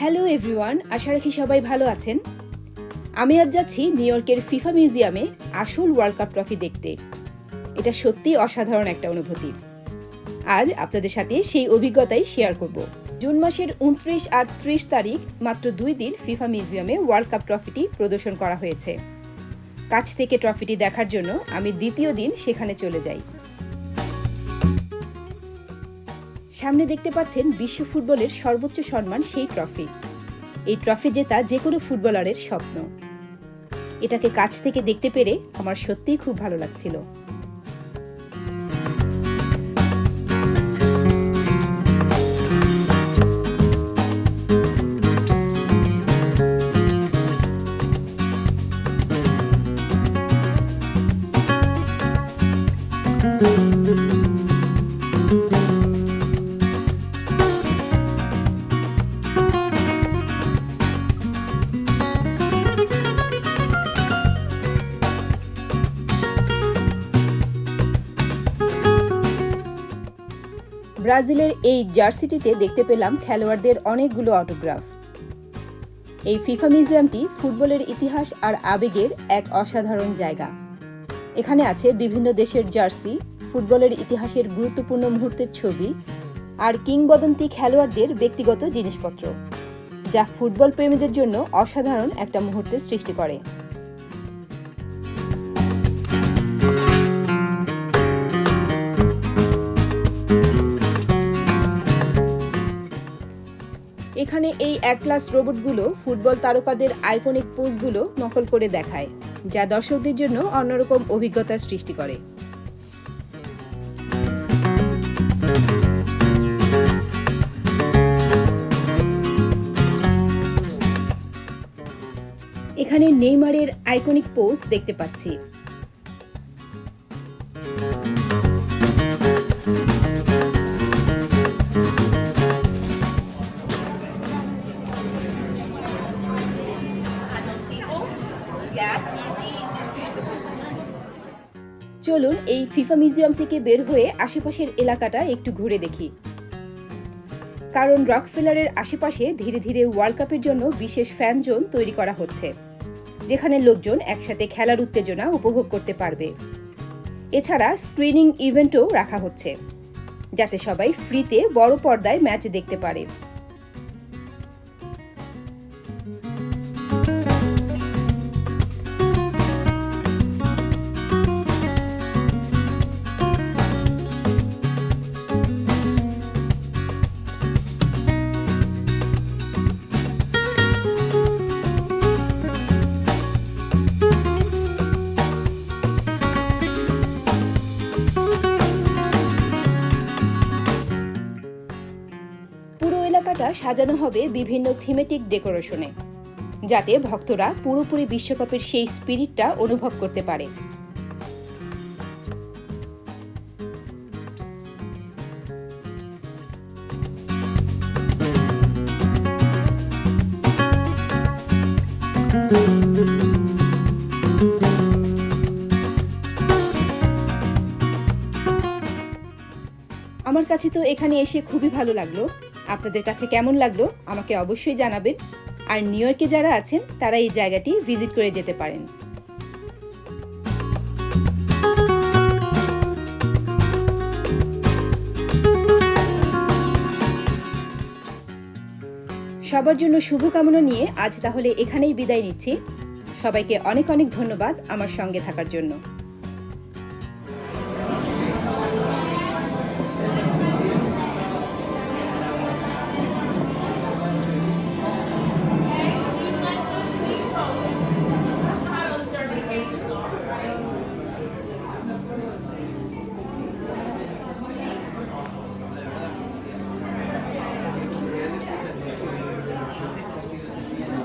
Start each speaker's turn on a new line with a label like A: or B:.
A: Hello everyone, আশা রাখি সবাই ভালো আছেন। আমি আজ যাচ্ছি নিউ ইয়র্কের ফিফা মিউজিয়ামে আসল ওয়ার্ল্ড কাপ ট্রফি দেখতে। এটা সত্যিই অসাধারণ একটা অনুভূতি। আজ আপনাদের সাথে সেই অভিজ্ঞতাই শেয়ার করব। জুন মাসের 29 আর 30 তারিখ মাত্র 2 দিন ফিফা মিউজিয়ামে ওয়ার্ল্ড কাপ ট্রফিটি প্রদর্শন করা হয়েছে। কাছ থেকে ট্রফিটি দেখার জন্য আমি দ্বিতীয় দিন সেখানে চলে যাই। সামনে দেখতে পাচ্ছেন বিশ্ব ফুটবলের সর্বোচ্চ সম্মান সেই ট্রফি। এই ট্রফি জেতা যে কোনো ফুটবলারের স্বপ্ন। এটাকে কাছ থেকে দেখতে পেরে আমার সত্যিই খুব ভালো লাগছিল। ব্রাজিলের এই জার্সিটিতে দেখতে পেলাম খেলোয়াড়দের অনেকগুলো অটোগ্রাফ। এই ফিফা মিউজিয়ামটি ফুটবলের ইতিহাস আর আবেগের এক অসাধারণ জায়গা। এখানে আছে বিভিন্ন দেশের জার্সি, ফুটবলের ইতিহাসের গুরুত্বপূর্ণ মুহূর্তের ছবি আর কিংবদন্তি খেলোয়াড়দের ব্যক্তিগত জিনিসপত্র, যা ফুটবল প্রেমীদের জন্য অসাধারণ একটা মুহূর্তের সৃষ্টি করে। এখানে এই অ্যাটলাস রোবটগুলো ফুটবল তারকাদের আইকনিক পোজগুলো নকল করে দেখায়, যা দর্শকদের জন্য অন্যরকম অভিজ্ঞতার সৃষ্টি করে। এখানে নেইমারের আইকনিক পোজ দেখতে পাচ্ছি। চলুন এই ফিফা মিউজিয়াম থেকে বের হয়ে আশেপাশের এলাকাটা একটু ঘুরে দেখি, কারণ রকফেলারের আশেপাশে ধীরে ধীরে ওয়ার্ল্ড কাপের জন্য বিশেষ ফ্যান জোন তৈরি করা হচ্ছে, যেখানে লোকজন একসাথে খেলার উত্তেজনা উপভোগ করতে পারবে। এছাড়া স্ক্রিনিং ইভেন্টও রাখা হচ্ছে, যাতে সবাই ফ্রিতে বড় পর্দায় ম্যাচ দেখতে পারে। এলাকাটা সাজানো হবে বিভিন্ন থিমেটিক ডেকোরেশনে, যাতে ভক্তরা পুরোপুরি বিশ্বকাপের সেই স্পিরিটটা অনুভব করতে পারে। আমার কাছে তো এখানে এসে খুবই ভালো লাগলো। আপনাদের কাছে কেমন লাগলো আমাকে অবশ্যই জানাবেন। আর নিউ ইয়র্কে যারা আছেন তারা এই জায়গাটি ভিজিট করে যেতে পারেন। সবার জন্য শুভকামনা নিয়ে আজ তাহলে এখানেই বিদায় নিচ্ছি। সবাইকে অনেক অনেক ধন্যবাদ আমার সঙ্গে থাকার জন্য।